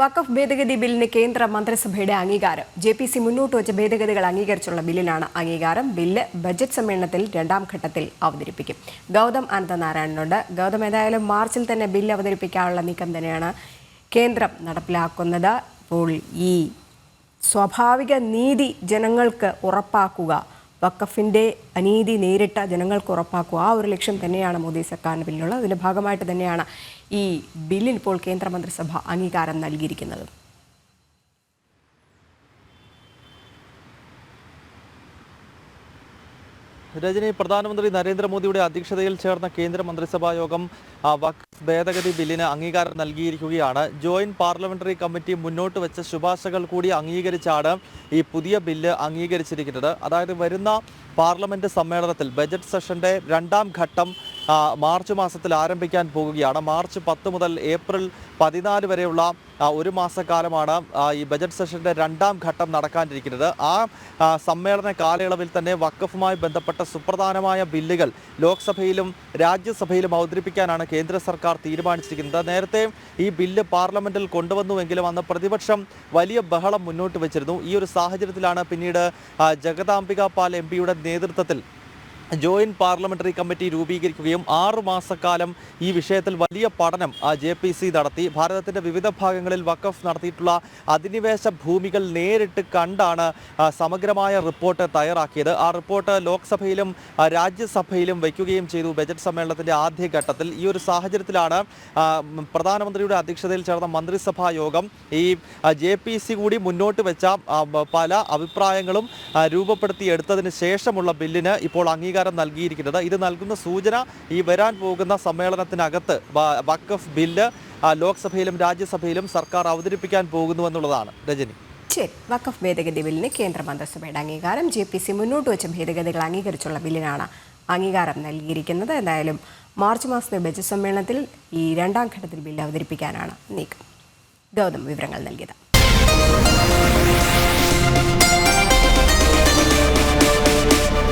വഖഫ് ഭേദഗതി ബില്ലിന് കേന്ദ്ര മന്ത്രിസഭയുടെ അംഗീകാരം. ജെപിസി മുന്നോട്ട് വച്ച ഭേദഗതികൾ അംഗീകരിച്ചുള്ള ബില്ലിനാണ് അംഗീകാരം. ബില്ല് ബജറ്റ് സമ്മേളനത്തിൽ രണ്ടാം ഘട്ടത്തിൽ അവതരിപ്പിക്കും. ഗൗതം അനന്തനാരായണനുണ്ട്. ഗൗതം, ഏതായാലും മാർച്ചിൽ തന്നെ ബില്ല് അവതരിപ്പിക്കാനുള്ള നീക്കം തന്നെയാണ് കേന്ദ്രം നടപ്പിലാക്കുന്നത്. അപ്പോൾ ഈ സ്വാഭാവിക നീതി ജനങ്ങൾക്ക് ഉറപ്പാക്കുക, വഖഫിൻ്റെ അനീതി നേരിട്ട ജനങ്ങൾക്ക് ഉറപ്പാക്കുക, ആ ഒരു ലക്ഷ്യം തന്നെയാണ് മോദി സർക്കാരിന് പിന്നിലുള്ളത്. അതിൻ്റെ ഭാഗമായിട്ട് തന്നെയാണ് ഈ ബില്ലിന് ഇപ്പോൾ കേന്ദ്രമന്ത്രിസഭ അംഗീകാരം നൽകിയിരിക്കുന്നത്. രജനി, പ്രധാനമന്ത്രി നരേന്ദ്രമോദിയുടെ അധ്യക്ഷതയിൽ ചേർന്ന കേന്ദ്ര മന്ത്രിസഭാ യോഗം വഖഫ് ഭേദഗതി ബില്ലിന് അംഗീകാരം നൽകിയിരിക്കുകയാണ്. ജോയിന്റ് പാർലമെന്ററി കമ്മിറ്റി മുന്നോട്ട് വെച്ച ശുപാർശകൾ കൂടി അംഗീകരിച്ചാണ് ഈ പുതിയ ബില്ല് അംഗീകരിച്ചിരിക്കുന്നത്. അതായത് വരുന്ന പാർലമെന്റ് സമ്മേളനത്തിൽ ബജറ്റ് സെഷന്റെ രണ്ടാം ഘട്ടം മാർച്ച് മാസത്തിൽ ആരംഭിക്കാൻ പോകുകയാണ്. മാർച്ച് 10 മുതൽ ഏപ്രിൽ 14 വരെയുള്ള ഒരു മാസക്കാലമാണ് ഈ ബജറ്റ് സെഷന്റെ രണ്ടാം ഘട്ടം നടക്കാനിരിക്കുന്നത്. ആ സമ്മേളന കാലയളവിൽ തന്നെ വഖഫുമായി ബന്ധപ്പെട്ട സുപ്രധാനമായ ബില്ലുകൾ ലോക്സഭയിലും രാജ്യസഭയിലും അവതരിപ്പിക്കാനാണ് കേന്ദ്ര സർക്കാർ തീരുമാനിച്ചിരിക്കുന്നത്. നേരത്തെ ഈ ബില്ല് പാർലമെന്റിൽ കൊണ്ടുവന്നുവെങ്കിലും അന്ന് പ്രതിപക്ഷം വലിയ ബഹളം മുന്നോട്ട് വെച്ചിരുന്നു. ഈ ഒരു സാഹചര്യത്തിലാണ് പിന്നീട് ജഗദാംബിക പാൽ എംപിയുടെ നേതൃത്വത്തിൽ ജോയിന്റ് പാർലമെന്ററി കമ്മിറ്റി രൂപീകരിക്കുകയും 6 മാസക്കാലം ഈ വിഷയത്തിൽ വലിയ പഠനം ജെപിസി നടത്തി. ഭാരതത്തിൻ്റെ വിവിധ ഭാഗങ്ങളിൽ വഖഫ് നടത്തിയിട്ടുള്ള അധിനിവേശ ഭൂമികൾ നേരിട്ട് കണ്ടാണ് സമഗ്രമായ റിപ്പോർട്ട് തയ്യാറാക്കിയത്. ആ റിപ്പോർട്ട് ലോക്സഭയിലും രാജ്യസഭയിലും വയ്ക്കുകയും ചെയ്തു ബജറ്റ് സമ്മേളനത്തിൻ്റെ ആദ്യഘട്ടത്തിൽ. ഈ ഒരു സാഹചര്യത്തിലാണ് പ്രധാനമന്ത്രിയുടെ അധ്യക്ഷതയിൽ ചേർന്ന മന്ത്രിസഭാ യോഗം ഈ ജെപിസി കൂടി മുന്നോട്ട് വെച്ച പല അഭിപ്രായങ്ങളും രൂപപ്പെടുത്തിയെടുത്തതിന് ശേഷമുള്ള ബില്ലിന് ഇപ്പോൾ അംഗീകാരം നൽകിയിരിക്കുന്നത്. ഇത് നൽകുന്ന സൂചന ഈ വരാൻ പോകുന്ന സമ്മേളനത്തിനകത്ത് വഖഫ് ബില്ല് ലോക്സഭയിലും രാജ്യസഭയിലും സർക്കാർ അവതരിപ്പിക്കാൻ പോകുന്നുവെന്നുള്ളതാണ്. രജനി, ശരി. വഖഫ് ഭേദഗതി ബില്ലിന് കേന്ദ്ര മന്ത്രിസഭയുടെ അംഗീകാരം. ജെപിസി മുന്നോട്ട് വെച്ച ഭേദഗതികൾ അംഗീകരിച്ചുള്ള ബില്ലിനാണ് അംഗീകാരം നൽകിയിരിക്കുന്നത്. എന്തായാലും മാർച്ച് മാസത്തെ ബജറ്റ് സമ്മേളനത്തിൽ ഈ രണ്ടാം ഘട്ടത്തിൽ ബില്ല് അവതരിപ്പിക്കാനാണ് നീക്കം. ഗൗതം വിവരങ്ങൾ നൽകിയത്.